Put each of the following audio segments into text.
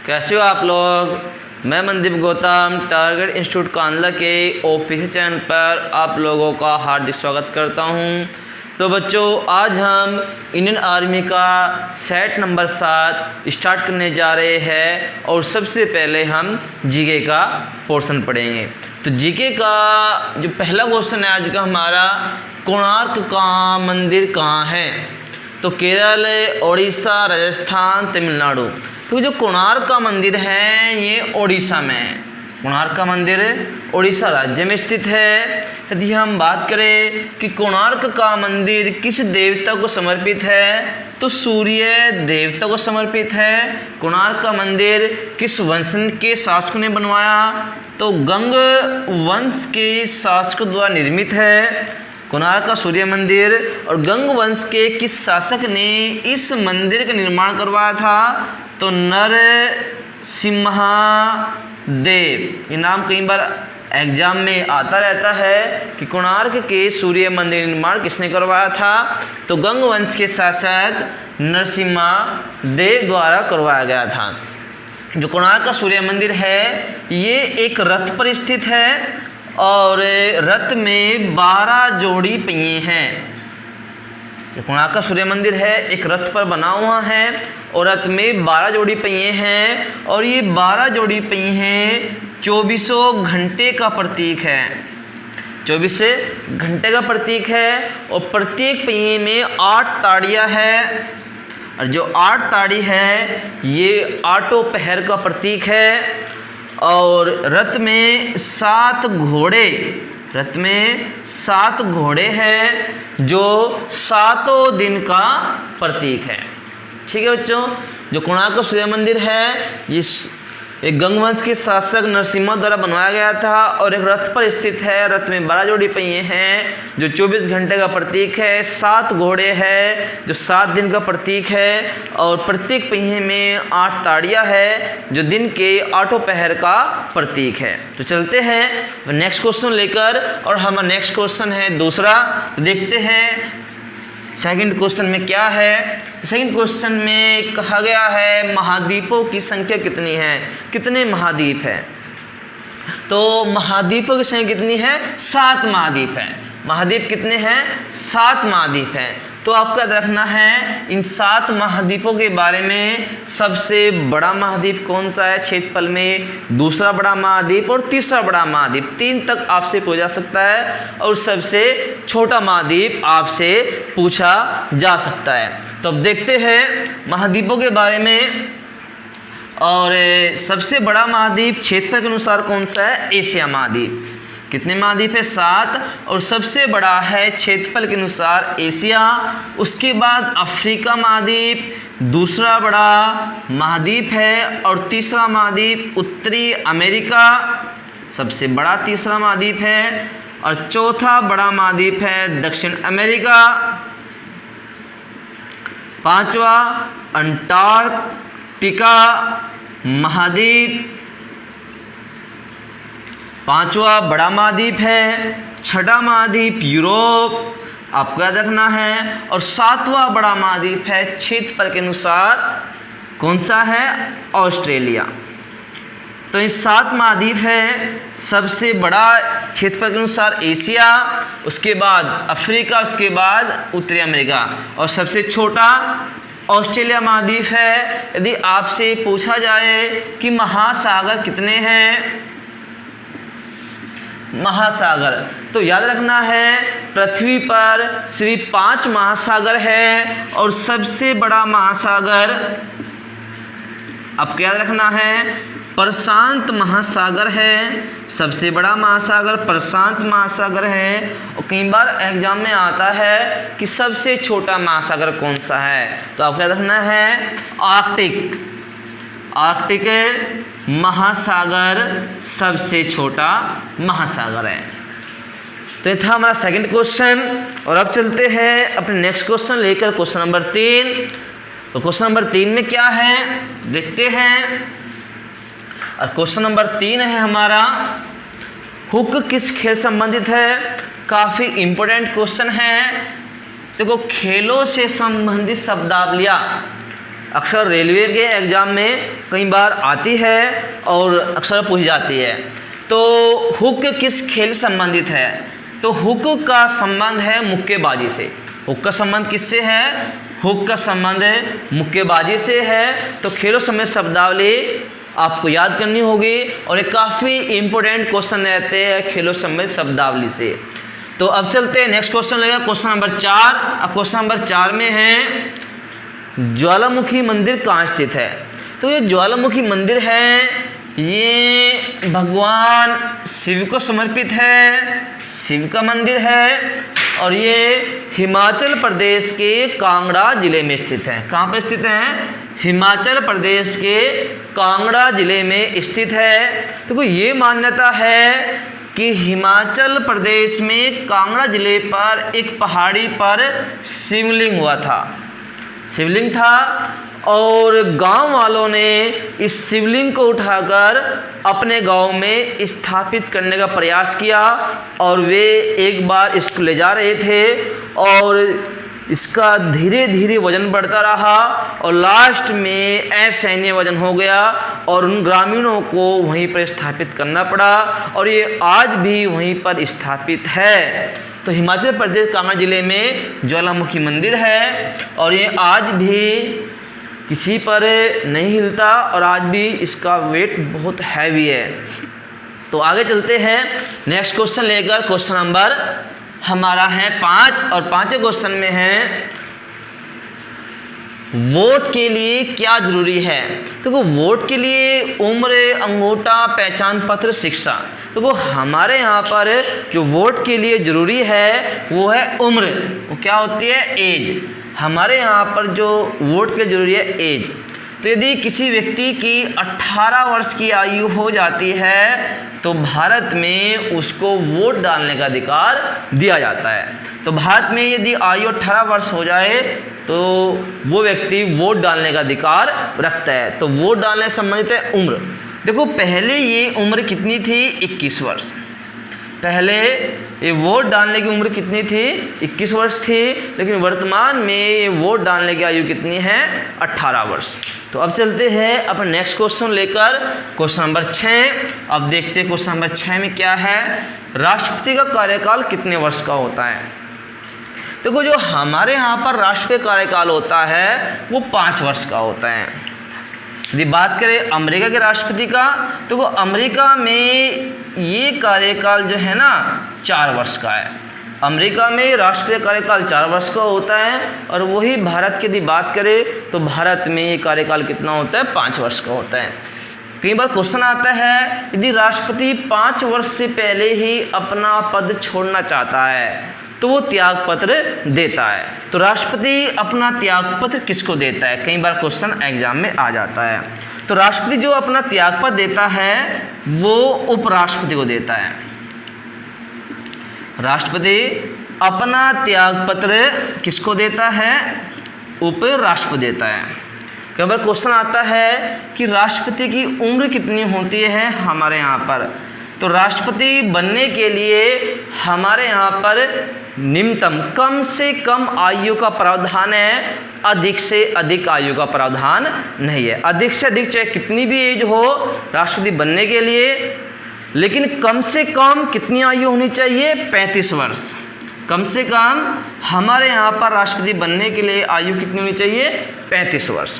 कैसे हो आप लोग। मैं मनदीप गौतम टारगेट इंस्टीट्यूट कांदला के ऑफिशियल चैनल पर आप लोगों का हार्दिक स्वागत करता हूं। तो बच्चों, आज हम इंडियन आर्मी का सेट नंबर 7 स्टार्ट करने जा रहे हैं और सबसे पहले हम जीके का पोर्शन पढ़ेंगे। तो जीके का जो पहला क्वेश्चन है आज का हमारा, कोणार्क का मंदिर कहाँ है? तो केरल, उड़ीसा, राजस्थान, तमिलनाडु। तो जो कोणार्क का मंदिर है ये उड़ीसा में है। कोणार्क का मंदिर उड़ीसा राज्य में स्थित है। यदि हम बात करें कि कोणार्क का मंदिर किस देवता को समर्पित है, तो सूर्य देवता को समर्पित है। कोणार्क का मंदिर किस वंश के शासकों ने बनवाया? तो गंग वंश के शासकों द्वारा निर्मित है कोणार्क का सूर्य मंदिर। और गंग वंश के किस शासक ने इस मंदिर का निर्माण करवाया था? तो नरसिम्हादेव। ये नाम कई बार एग्जाम में आता रहता है कि कोणार्क के सूर्य मंदिर निर्माण किसने करवाया था? तो गंग वंश के शासक नरसिम्हादेव द्वारा करवाया गया था। जो कोणार्क का सूर्य मंदिर है ये एक रथ पर स्थित है और रथ में 12 जोड़ी पहिए हैं। कोणार्क का सूर्य मंदिर है एक रथ पर बना हुआ है और रथ में 12 जोड़ी पहिए हैं और ये 12 जोड़ी पहिए 24 घंटे का प्रतीक है। 24 घंटे का प्रतीक है और प्रत्येक पहिए में 8 ताड़ियाँ हैं और जो 8 ताड़ी है ये 8 पहर का प्रतीक है। और रथ में 7 घोड़े, रथ में 7 घोड़े हैं जो 7 दिन का प्रतीक है। ठीक है बच्चों, जो कोणार्क का सूर्य मंदिर है ये एक गंग वंश के शासक नरसिम्हा द्वारा बनवाया गया था और एक रथ पर स्थित है। रथ में 12 जोड़ी पहिए हैं जो 24 घंटे का प्रतीक है। 7 घोड़े हैं जो 7 दिन का प्रतीक है और प्रत्येक पहिए में 8 ताड़ियाँ है जो दिन के 8 पहर का प्रतीक है। तो चलते हैं नेक्स्ट क्वेश्चन लेकर, और हमारा नेक्स्ट क्वेश्चन है दूसरा। तो देखते हैं सेकंड क्वेश्चन में क्या है। तो सेकंड क्वेश्चन में कहा गया है महाद्वीपों की संख्या कितनी है? कितने महाद्वीप है? तो महाद्वीपों की संख्या कितनी है? 7 महाद्वीप है। महाद्वीप कितने हैं? 7 महाद्वीप हैं। तो आपको याद रखना है इन 7 महाद्वीपों के बारे में। सबसे बड़ा महाद्वीप कौन सा है क्षेत्रफल में, दूसरा बड़ा महाद्वीप और तीसरा बड़ा महाद्वीप, 3 तक आपसे पूछा जा सकता है। और सबसे छोटा महाद्वीप आपसे पूछा जा सकता है। तो अब देखते हैं महाद्वीपों के बारे में। और सबसे बड़ा महाद्वीप क्षेत्रफल के अनुसार कौन सा है? एशिया महाद्वीप। कितने महाद्वीप है? 7। और सबसे बड़ा है क्षेत्रफल के अनुसार एशिया। उसके बाद अफ्रीका महाद्वीप दूसरा बड़ा महाद्वीप है और तीसरा महाद्वीप उत्तरी अमेरिका सबसे बड़ा तीसरा महाद्वीप है। और चौथा बड़ा महाद्वीप है दक्षिण अमेरिका। 5वां अंटार्कटिका महाद्वीप 5वां बड़ा महाद्वीप है। 6ठा महाद्वीप यूरोप, आपको याद रखना है। और 7वां बड़ा महाद्वीप है क्षेत्रफल के अनुसार कौन सा है? ऑस्ट्रेलिया। तो ये 7 महाद्वीप है। सबसे बड़ा क्षेत्रफल के अनुसार एशिया, उसके बाद अफ्रीका, उसके बाद उत्तरी अमेरिका और सबसे छोटा ऑस्ट्रेलिया महाद्वीप है। यदि आपसे पूछा जाए कि महासागर कितने हैं, महासागर, तो याद रखना है पृथ्वी पर सिर्फ 5 महासागर है और सबसे बड़ा महासागर आपको याद रखना है प्रशांत महासागर है। सबसे बड़ा महासागर प्रशांत महासागर है। और कई बार एग्जाम में आता है कि सबसे छोटा महासागर कौन सा है? तो आपको याद रखना है आर्कटिक। आर्कटिक महासागर सबसे छोटा महासागर है। तो ये था हमारा सेकंड क्वेश्चन। और अब चलते हैं अपने नेक्स्ट क्वेश्चन लेकर, क्वेश्चन नंबर 3। तो क्वेश्चन नंबर 3 में क्या है देखते हैं। और क्वेश्चन नंबर 3 है हमारा, हुक किस खेल संबंधित है? काफ़ी इम्पोर्टेंट क्वेश्चन है। देखो, खेलों से संबंधित शब्दावलियाँ अक्सर रेलवे के एग्ज़ाम में कई बार आती है और अक्सर पूछ जाती है। तो हुक किस खेल संबंधित है? तो हुक का संबंध है मुक्केबाजी से। हुक का संबंध किससे है? हुक का संबंध मुक्केबाजी से है। तो खेलों समय शब्दावली आपको याद करनी होगी और एक काफ़ी इम्पोर्टेंट क्वेश्चन रहते हैं खेलों समय शब्दावली से। तो अब चलते हैं नेक्स्ट क्वेश्चन लगेगा क्वेश्चन नंबर 4। अब क्वेश्चन नंबर 4 में है ज्वालामुखी मंदिर कहाँ स्थित है? तो ये ज्वालामुखी मंदिर है, ये भगवान शिव को समर्पित है, शिव का मंदिर है और ये हिमाचल प्रदेश के कांगड़ा जिले में स्थित है। कहाँ पर स्थित है? हिमाचल प्रदेश के कांगड़ा जिले में स्थित है। तो कोई ये मान्यता है कि हिमाचल प्रदेश में कांगड़ा जिले पर एक पहाड़ी पर शिवलिंग हुआ था, शिवलिंग था और गांव वालों ने इस शिवलिंग को उठाकर अपने गांव में स्थापित करने का प्रयास किया और वे एक बार इसको ले जा रहे थे और इसका धीरे धीरे वजन बढ़ता रहा और लास्ट में असहनीय वजन हो गया और उन ग्रामीणों को वहीं पर स्थापित करना पड़ा और ये आज भी वहीं पर स्थापित है। तो हिमाचल प्रदेश कांगड़ा जिले में ज्वालामुखी मंदिर है और ये आज भी किसी पर नहीं हिलता और आज भी इसका वेट बहुत हैवी है। तो आगे चलते हैं नेक्स्ट क्वेश्चन लेकर। क्वेश्चन नंबर हमारा है 5 और 5वें क्वेश्चन में है वोट के लिए क्या जरूरी है? तो वोट के लिए उम्र, अंगूठा, पहचान पत्र, शिक्षा। तो वो हमारे यहाँ पर जो वोट के लिए ज़रूरी है वो है उम्र। वो क्या होती है? एज। हमारे यहाँ पर जो वोट के लिए ज़रूरी है एज। तो यदि किसी व्यक्ति की 18 वर्ष की आयु हो जाती है तो भारत में उसको वोट डालने का अधिकार दिया जाता है। तो भारत में यदि आयु 18 वर्ष हो जाए तो वो व्यक्ति वोट डालने का अधिकार रखता है। तो वोट डालने से संबंधित है उम्र। देखो पहले ये उम्र कितनी थी? 21 वर्ष। पहले ये वोट डालने की उम्र कितनी थी? 21 वर्ष थी, लेकिन वर्तमान में ये वोट डालने की आयु कितनी है? 18 वर्ष। तो अब चलते हैं अपन नेक्स्ट क्वेश्चन लेकर क्वेश्चन नंबर 6। अब देखते हैं क्वेश्चन नंबर 6 में क्या है। राष्ट्रपति का कार्यकाल कितने वर्ष का होता है? देखो जो हमारे यहाँ पर राष्ट्रपति कार्यकाल होता है वो 5 वर्ष का होता है। यदि बात करें अमेरिका के राष्ट्रपति का तो वो अमेरिका में ये कार्यकाल जो है ना 4 वर्ष का है। अमेरिका में राष्ट्रीय कार्यकाल 4 वर्ष का होता है और वही भारत की यदि बात करें तो भारत में ये कार्यकाल कितना होता है? 5 वर्ष का होता है। कई बार क्वेश्चन आता है यदि राष्ट्रपति 5 वर्ष से पहले ही अपना पद छोड़ना चाहता है तो वो त्याग पत्र देता है। तो राष्ट्रपति अपना त्याग पत्र किसको देता है? कई बार क्वेश्चन एग्जाम में आ जाता है। तो राष्ट्रपति जो अपना त्याग पत्र देता है वो उपराष्ट्रपति को देता है। राष्ट्रपति अपना त्याग पत्र किसको देता है? उपराष्ट्रपति देता है। कई बार क्वेश्चन आता है कि राष्ट्रपति की उम्र कितनी होती है हमारे यहाँ पर? तो राष्ट्रपति बनने के लिए हमारे यहाँ पर न्यूनतम कम से कम आयु का प्रावधान है, अधिक से अधिक आयु का प्रावधान नहीं है। अधिक से अधिक चाहे कितनी भी एज हो राष्ट्रपति बनने के लिए, लेकिन कम से कम कितनी आयु होनी चाहिए? 35 वर्ष। कम से कम हमारे यहाँ पर राष्ट्रपति बनने के लिए आयु कितनी होनी चाहिए? 35 वर्ष।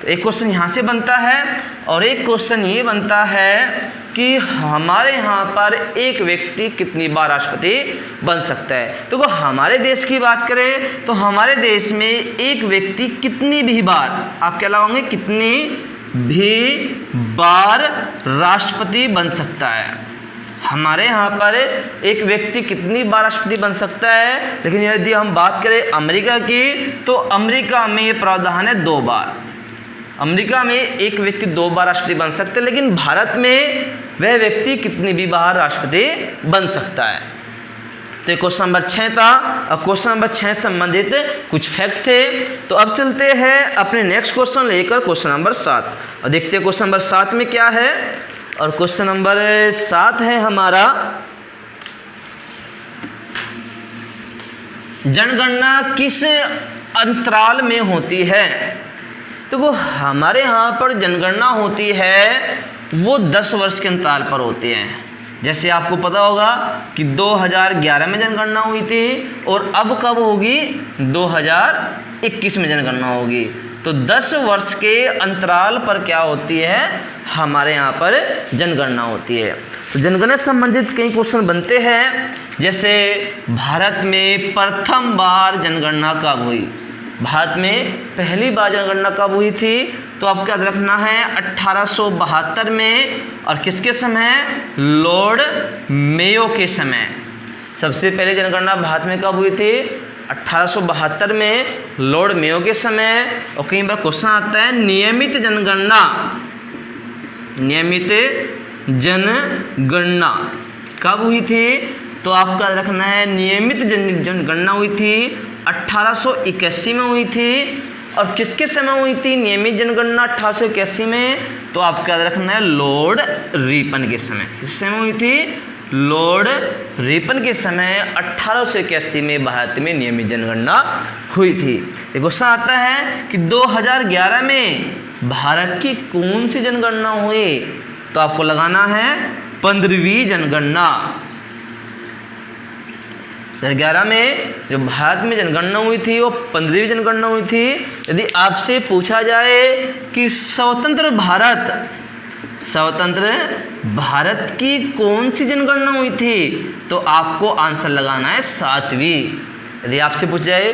तो एक क्वेश्चन यहाँ से बनता है और एक क्वेश्चन ये बनता है कि हमारे यहाँ पर एक व्यक्ति कितनी बार राष्ट्रपति बन सकता है। तो हमारे देश की बात करें तो हमारे देश में एक व्यक्ति कितनी भी बार, आप क्या लगाओगे? कितनी भी बार राष्ट्रपति बन सकता है। हमारे यहाँ पर एक व्यक्ति कितनी बार राष्ट्रपति बन सकता है। लेकिन यदि हम बात करें अमेरिका की तो अमेरिका में ये प्रावधान है 2 बार। अमेरिका में एक व्यक्ति 2 बार राष्ट्रपति बन सकते हैं, लेकिन भारत में वह व्यक्ति कितनी भी बार राष्ट्रपति बन सकता है। तो क्वेश्चन नंबर 6 था। अब क्वेश्चन नंबर 6 संबंधित कुछ फैक्ट थे। तो अब चलते हैं अपने नेक्स्ट क्वेश्चन लेकर क्वेश्चन नंबर 7 और देखते हैं क्वेश्चन नंबर 7 में क्या है। और क्वेश्चन नंबर 7 है हमारा जनगणना किस अंतराल में होती है? तो वो हमारे यहाँ पर जनगणना होती है वो 10 वर्ष के अंतराल पर होती है। जैसे आपको पता होगा कि 2011 में जनगणना हुई थी और अब कब होगी, 2021 में जनगणना होगी। तो 10 वर्ष के अंतराल पर क्या होती है, हमारे यहाँ पर जनगणना होती है। तो जनगणना से संबंधित कई क्वेश्चन बनते हैं, जैसे भारत में प्रथम बार जनगणना कब हुई, भारत में पहली बार जनगणना कब हुई थी, तो आपको याद रखना है 1872 में, और किसके समय, लॉर्ड मेयो के समय। सबसे पहले जनगणना भारत में कब हुई थी, 1872 में लॉर्ड मेयो के समय। और कई बार क्वेश्चन आता है नियमित जनगणना, नियमित जनगणना कब हुई थी, तो आपको याद रखना है नियमित जनगणना हुई थी 1881 में हुई थी। और किसके समय हुई थी नियमित जनगणना 1881 में, तो आपको याद रखना है लॉर्ड रिपन के समय। किस समय हुई थी, लॉर्ड रिपन के समय 1881 में भारत में नियमित जनगणना हुई थी। एक क्वेश्चन आता है कि 2011 में भारत की कौन सी जनगणना हुई, तो आपको लगाना है 15वीं जनगणना। 2011 में जो भारत में जनगणना हुई थी वो 15वीं जनगणना हुई थी। यदि आपसे पूछा जाए कि स्वतंत्र भारत की कौन सी जनगणना हुई थी, तो आपको आंसर लगाना है 7वीं। यदि आपसे पूछा जाए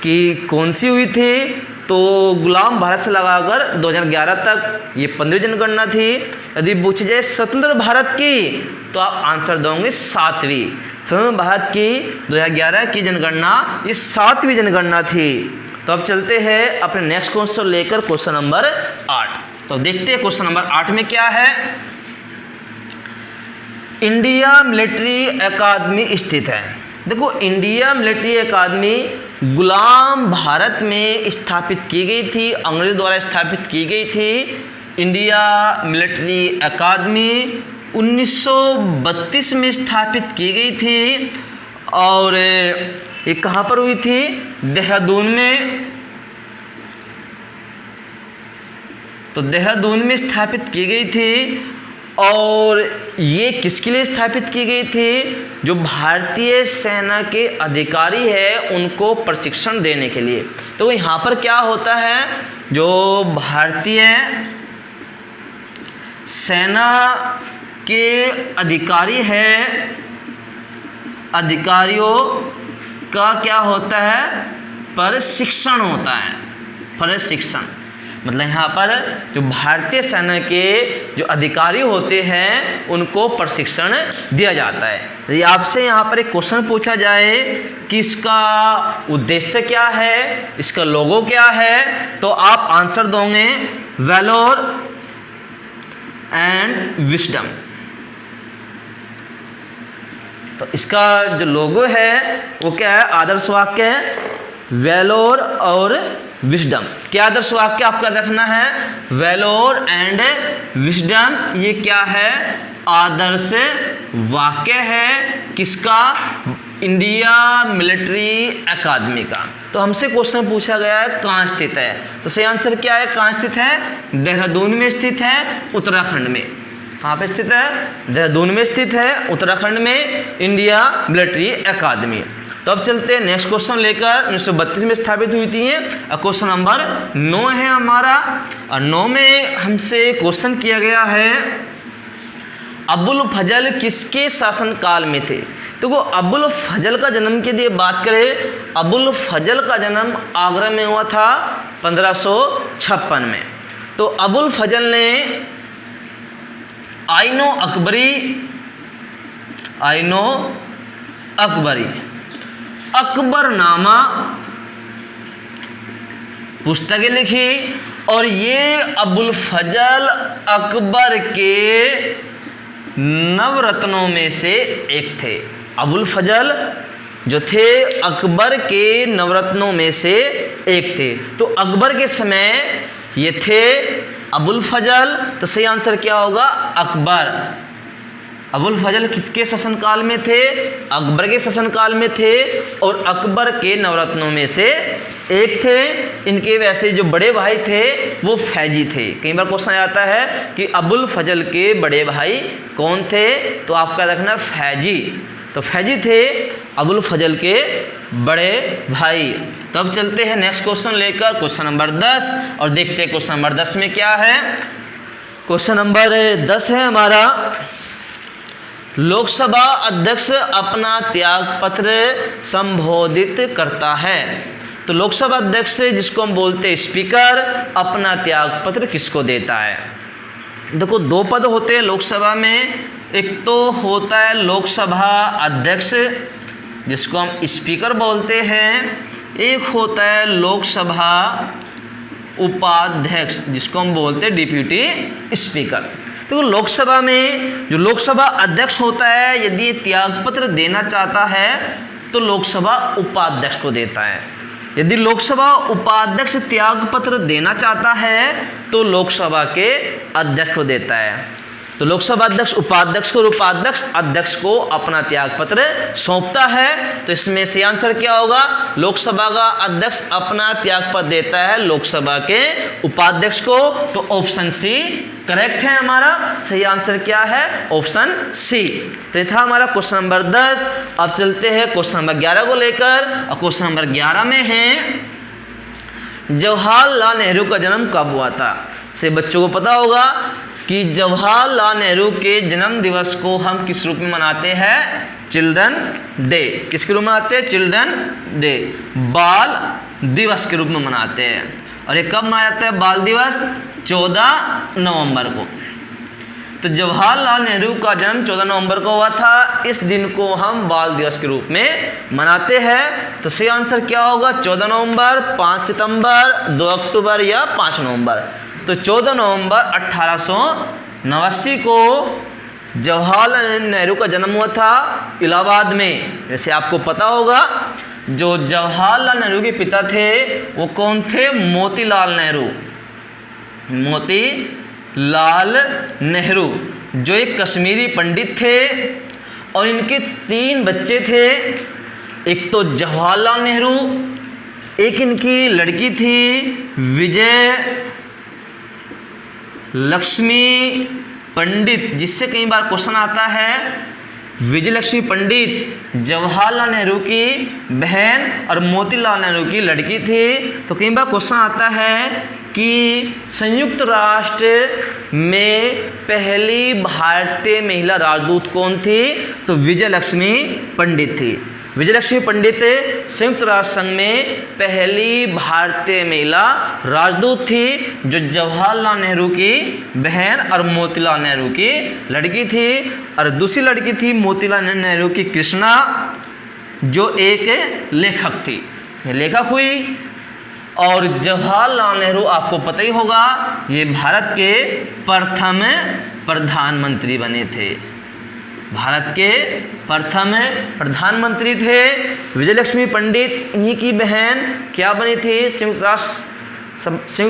कि कौन सी हुई थी, तो गुलाम भारत से लगाकर 2011 तक ये 15वीं जनगणना थी। यदि पूछा जाए स्वतंत्र भारत की, तो आप आंसर दोगे 7वीं। स्वतंत्र भारत की 2011 की जनगणना ये 7वीं जनगणना थी। तो अब चलते हैं अपने नेक्स्ट क्वेश्चन लेकर, क्वेश्चन नंबर 8। तो देखते हैं क्वेश्चन नंबर 8 में क्या है। इंडिया मिलिट्री अकादमी स्थित है। देखो, इंडिया मिलिट्री अकादमी गुलाम भारत में स्थापित की गई थी, अंग्रेजों द्वारा स्थापित की गई थी। इंडिया मिलिट्री अकादमी 1932 में स्थापित की गई थी, और ये कहाँ पर हुई थी, देहरादून में। तो देहरादून में स्थापित की गई थी, और ये किसके लिए स्थापित की गई थी, जो भारतीय सेना के अधिकारी हैं उनको प्रशिक्षण देने के लिए। तो यहाँ पर क्या होता है, जो भारतीय सेना के अधिकारी हैं, अधिकारियों का क्या होता है, प्रशिक्षण होता है। प्रशिक्षण मतलब यहाँ पर जो भारतीय सेना के जो अधिकारी होते हैं उनको प्रशिक्षण दिया जाता है। यदि आपसे यहाँ पर एक क्वेश्चन पूछा जाए कि इसका उद्देश्य क्या है, इसका लोगो क्या है, तो आप आंसर दोगे वैलोर एंड विजडम। तो इसका जो लोगो है वो क्या है, आदर्श वाक्य है, वैलोर और विजडम। क्या आदर्श वाक्य आपका रखना है, वैलोर एंड विजडम। ये क्या है, आदर्श वाक्य है, किसका, इंडिया मिलिट्री अकादमी का। तो हमसे क्वेश्चन पूछा गया है कहाँ स्थित है, तो सही आंसर क्या है, कहाँ स्थित है, देहरादून में स्थित है, उत्तराखंड में। कहाँ पे स्थित है, देहरादून में स्थित है, उत्तराखंड में इंडिया मिलिट्री अकादमी। तो अब चलते हैं नेक्स्ट क्वेश्चन लेकर। 1932 में स्थापित हुई थी। क्वेश्चन नंबर 9 है हमारा, और 9 में हमसे क्वेश्चन किया गया है अबुल फजल किसके शासनकाल में थे। तो वो अबुल फजल का जन्म की यदि बात करें, अबुल फजल का जन्म आगरा में हुआ था 1556 में। तो अबुल फजल ने आइनो अकबरी अकबरनामा पुस्तकें लिखी, और ये अबुल फजल अकबर के नवरत्नों में से एक थे। अबुल फजल जो थे अकबर के नवरत्नों में से एक थे। तो अकबर के समय ये थे अबुल फजल, तो सही आंसर क्या होगा, अकबर। अबुल फजल किसके शासनकाल में थे? अकबर के शासनकाल में थे और अकबर के नवरत्नों में से एक थे। इनके वैसे जो बड़े भाई थे वो फैजी थे। कई बार क्वेश्चन आता है कि अबुल फजल के बड़े भाई कौन थे, तो आपका रखना फैजी। तो फैजी थे अबुल फजल के बड़े भाई। तो अब चलते हैं नेक्स्ट क्वेश्चन लेकर, क्वेश्चन नंबर 10, और देखते हैं क्वेश्चन नंबर 10 में क्या है। क्वेश्चन नंबर 10 है हमारा, लोकसभा अध्यक्ष अपना त्याग पत्र संबोधित करता है। तो लोकसभा अध्यक्ष जिसको हम बोलते हैं स्पीकर, अपना त्याग पत्र किसको देता है? देखो, दो पद होते हैं लोकसभा में। एक तो होता है लोकसभा अध्यक्ष जिसको हम स्पीकर बोलते हैं, एक होता है लोकसभा उपाध्यक्ष जिसको हम बोलते हैं डिप्यूटी स्पीकर। तो लोकसभा में जो लोकसभा अध्यक्ष होता है, यदि ये त्यागपत्र देना चाहता है तो लोकसभा उपाध्यक्ष को देता है। यदि लोकसभा उपाध्यक्ष त्यागपत्र देना चाहता है तो लोकसभा के अध्यक्ष को देता है। तो लोकसभा अध्यक्ष उपाध्यक्ष को और उपाध्यक्ष अध्यक्ष को अपना त्यागपत्र सौंपता है। तो इसमें से आंसर क्या होगा? लोकसभा का अध्यक्ष अपना त्यागपत्र देता है लोकसभा के उपाध्यक्ष को। तो ऑप्शन सी करेक्ट है हमारा। सही आंसर क्या है? Option C. तो ये था हमारा क्वेश्चन नंबर 10। अब चलते हैं क्वेश्चन नंबर 11 को लेकर, और क्वेश्चन नंबर 11 में है, जवाहरलाल नेहरू का जन्म कब हुआ था? से बच्चों को पता होगा कि जवाहरलाल नेहरू के जन्म दिवस को हम किस रूप में मनाते हैं? Children day. किसके रूप में मनाते हैं? चिल्ड्रन डे, बाल दिवस के रूप में मनाते हैं। और ये कब मनाया जाता है बाल दिवस? 14 नवंबर को। तो जवाहरलाल नेहरू का जन्म 14 नवंबर को हुआ था। इस दिन को हम बाल दिवस के रूप में मनाते हैं। तो सही आंसर क्या होगा? 14 नवंबर, 5 सितंबर, 2 अक्टूबर या 5 नवंबर। तो 14 नवंबर 1889 को जवाहरलाल नेहरू का जन्म हुआ था इलाहाबाद में। जैसे आपको पता होगा, जो जवाहरलाल नेहरू के पिता थे वो कौन थे? मोतीलाल नेहरू। मोतीलाल नेहरू जो एक कश्मीरी पंडित थे, और इनके 3 बच्चे थे। एक तो जवाहरलाल नेहरू, एक इनकी लड़की थी विजय लक्ष्मी पंडित, जिससे कई बार क्वेश्चन आता है। विजय लक्ष्मी पंडित जवाहरलाल नेहरू की बहन और मोतीलाल नेहरू की लड़की थी। तो कई बार क्वेश्चन आता है कि संयुक्त राष्ट्र में पहली भारतीय महिला राजदूत कौन थी? तो विजय लक्ष्मी पंडित थी। विजय लक्ष्मी पंडित संयुक्त राष्ट्र संघ में पहली भारतीय महिला राजदूत थी, जो जवाहरलाल नेहरू की बहन और मोतीलाल नेहरू की लड़की थी। और दूसरी लड़की थी मोतीलाल नेहरू की कृष्णा, जो एक लेखक थी, लेखक हुई। और जवाहरलाल नेहरू आपको पता ही होगा, ये भारत के प्रथम प्रधानमंत्री बने थे। भारत के प्रथम प्रधानमंत्री थे। विजय लक्ष्मी पंडित इन्हीं की बहन क्या बनी थी? संयुक्त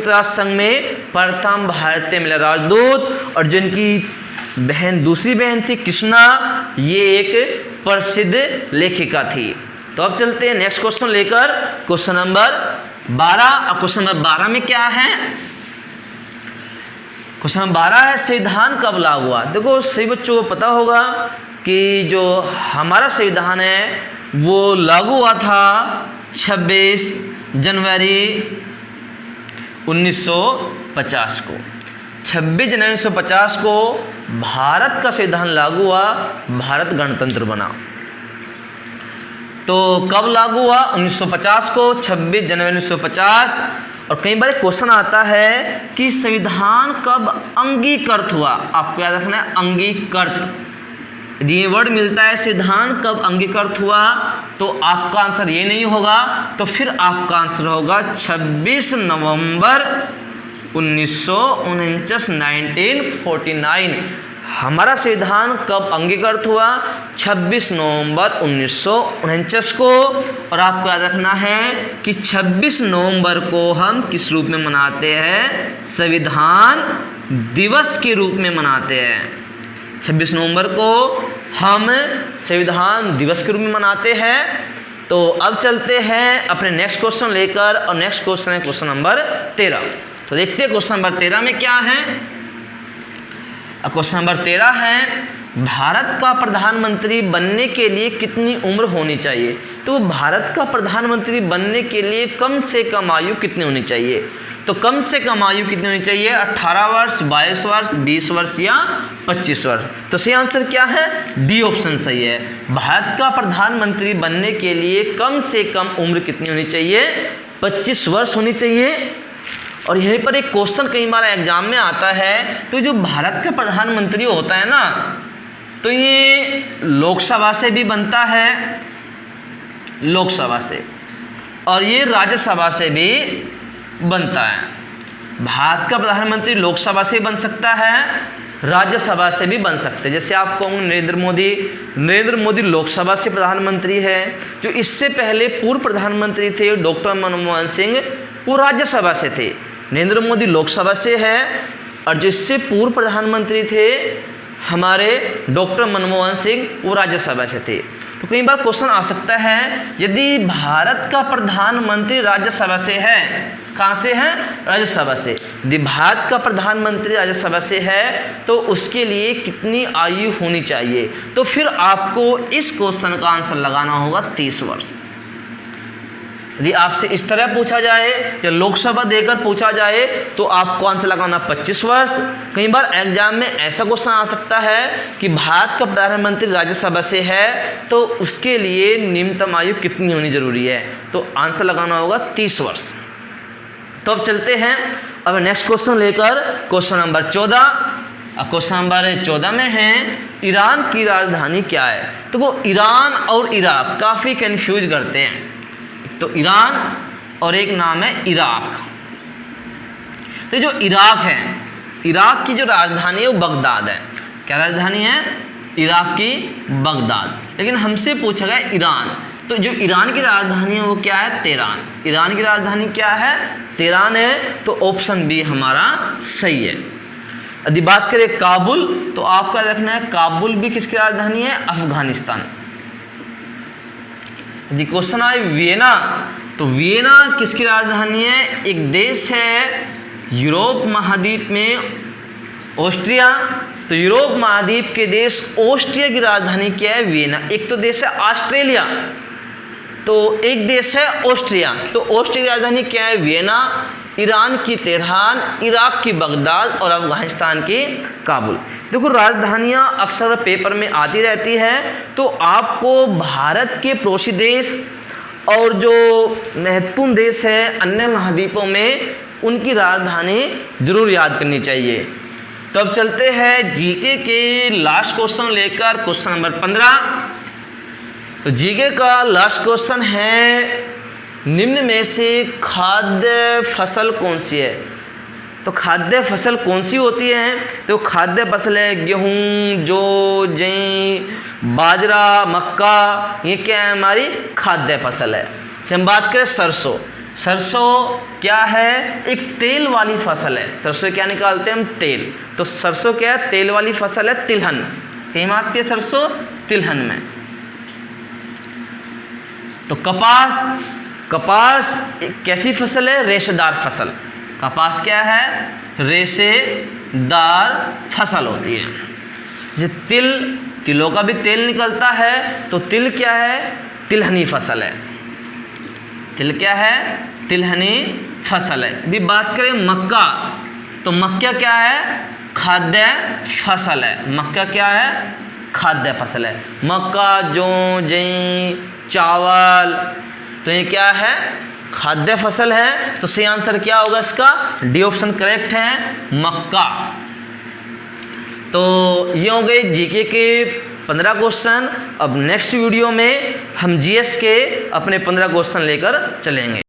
राष्ट्र संघ में प्रथम भारतीय महिला राजदूत। और जो इनकी बहन दूसरी बहन थी कृष्णा, ये एक प्रसिद्ध लेखिका थी। तो अब चलते हैं नेक्स्ट क्वेश्चन लेकर, क्वेश्चन नंबर 12। और क्वेश्चन नंबर 12 में क्या है? क्वेश्चन नंबर 12 है, संविधान कब लागू हुआ? देखो, सभी बच्चों को पता होगा कि जो हमारा संविधान है वो लागू हुआ था 26 जनवरी 1950 को। 26 जनवरी 1950 को भारत का संविधान लागू हुआ, भारत गणतंत्र बना। तो कब लागू हुआ? 1950 को, 26 जनवरी 1950। और कई बार क्वेश्चन आता है कि संविधान कब अंगीकृत हुआ? आपको याद रखना है अंगीकृत। यदि ये वर्ड मिलता है संविधान कब अंगीकृत हुआ, तो आपका आंसर ये नहीं होगा। तो फिर आपका आंसर होगा 26 नवंबर 1949, 1949। हमारा संविधान कब अंगीकृत हुआ? 26 नवंबर 1949 को। और आपको याद रखना है कि 26 नवंबर को हम किस रूप में मनाते हैं? संविधान दिवस के रूप में मनाते हैं। 26 नवंबर को हम संविधान दिवस के रूप में मनाते हैं। तो अब चलते हैं अपने नेक्स्ट क्वेश्चन लेकर, और नेक्स्ट क्वेश्चन है क्वेश्चन नंबर 13। तो देखते हैं क्वेश्चन नंबर 13 में क्या है। क्वेश्चन नंबर 13 है, भारत का प्रधानमंत्री बनने के लिए कितनी उम्र होनी चाहिए। तो भारत का प्रधानमंत्री बनने के लिए कम से कम आयु कितनी होनी चाहिए। तो कम से कम आयु कितनी होनी चाहिए, 18 वर्ष, 22 वर्ष, 20 वर्ष या 25 वर्ष। तो सही आंसर क्या है, डी ऑप्शन सही है। भारत का प्रधानमंत्री बनने के लिए कम से कम उम्र कितनी होनी चाहिए, 25 वर्ष होनी चाहिए। और यहीं पर एक क्वेश्चन कई बार एग्जाम में आता है, तो जो भारत का प्रधानमंत्री होता है ना, तो ये लोकसभा से भी बनता है, लोकसभा से, और ये राज्यसभा से भी बनता है। भारत का प्रधानमंत्री लोकसभा से बन सकता है, राज्यसभा से भी बन सकते हैं। जैसे आप कहोगे नरेंद्र मोदी लोकसभा से प्रधानमंत्री है। जो इससे पहले पूर्व प्रधानमंत्री थे डॉक्टर मनमोहन सिंह, वो राज्यसभा से थे। नरेंद्र मोदी लोकसभा से है, और जो इससे पूर्व प्रधानमंत्री थे हमारे डॉक्टर मनमोहन सिंह, वो राज्यसभा से थे। तो कई बार क्वेश्चन आ सकता है, यदि भारत का प्रधानमंत्री राज्यसभा से है, कहाँ से है, राज्यसभा से, यदि भारत का प्रधानमंत्री राज्यसभा से है तो उसके लिए कितनी आयु होनी चाहिए। तो फिर आपको इस क्वेश्चन का आंसर लगाना होगा 30 वर्ष। यदि आपसे इस तरह पूछा जाए या लोकसभा देकर पूछा जाए तो आपको आंसर लगाना 25 वर्ष। कई बार एग्जाम में ऐसा क्वेश्चन आ सकता है कि भारत का प्रधानमंत्री राज्यसभा से है तो उसके लिए न्यूनतम आयु कितनी होनी जरूरी है, तो आंसर लगाना होगा 30 वर्ष। तो अब चलते हैं अब नेक्स्ट क्वेश्चन लेकर, क्वेश्चन नंबर 14। क्वेश्चन नंबर 14 में है, ईरान की राजधानी क्या है। तो वो ईरान और इराक काफ़ी कन्फ्यूज करते हैं। तो ईरान और एक नाम है इराक। तो जो इराक है, इराक की जो राजधानी है वो बगदाद है। क्या राजधानी है, इराक की बगदाद। लेकिन हमसे पूछा गया ईरान, तो जो ईरान की राजधानी है वो क्या है, तेहरान। ईरान की राजधानी क्या है, तेहरान है। तो ऑप्शन बी हमारा सही है। यदि बात करें काबुल, तो आपका रखना है काबुल भी किसकी राजधानी है, अफगानिस्तान। यदि क्वेश्चन आए वियना, तो वियना किसकी राजधानी है, एक देश है यूरोप महाद्वीप में, ऑस्ट्रिया। तो यूरोप महाद्वीप के देश ऑस्ट्रिया की राजधानी क्या है, वियना। एक तो देश है ऑस्ट्रेलिया, तो एक देश है ऑस्ट्रिया। तो ऑस्ट्रिया की राजधानी क्या है, वियना। ईरान की तेहरान, इराक की बगदाद और अफगानिस्तान की काबुल। देखो राजधानियाँ अक्सर पेपर में आती रहती है, तो आपको भारत के पड़ोसी देश और जो महत्वपूर्ण देश है अन्य महाद्वीपों में, उनकी राजधानी जरूर याद करनी चाहिए। तो अब चलते हैं जीके के लास्ट क्वेश्चन लेकर, क्वेश्चन नंबर 15। तो जीके का लास्ट क्वेश्चन है, निम्न में से खाद्य फसल कौन सी है। तो खाद्य फसल कौन सी होती है, तो खाद्य फसल है गेहूँ, जौ, जई, बाजरा, मक्का, ये क्या है, हमारी खाद्य फसल है। जैसे हम बात करें सरसों, सरसों क्या है, एक तेल वाली फसल है। सरसों क्या निकालते हैं हम, तेल। तो सरसों क्या है, तेल वाली फसल है, तिलहन। कहीं में आती है सरसों, तिलहन में। तो कपास, कपास एक कैसी फसल है, रेशेदार फसल। कपास क्या है, रेशेदार फसल होती है। जैसे तिल, तिलों का भी तेल निकलता है, तो तिल क्या है, तिलहनी फसल है। तिल क्या है, तिलहनी फसल है। यदि बात करें मक्का, तो मक्का क्या है, खाद्य फसल है। मक्का क्या है, खाद्य फसल है। मक्का, जौ, जई, चावल, तो ये क्या है, खाद्य फसल है। तो सही आंसर क्या होगा इसका, डी ऑप्शन करेक्ट है, मक्का। तो ये हो गए जीके के 15 क्वेश्चन। अब नेक्स्ट वीडियो में हम जीएस के अपने 15 क्वेश्चन लेकर चलेंगे।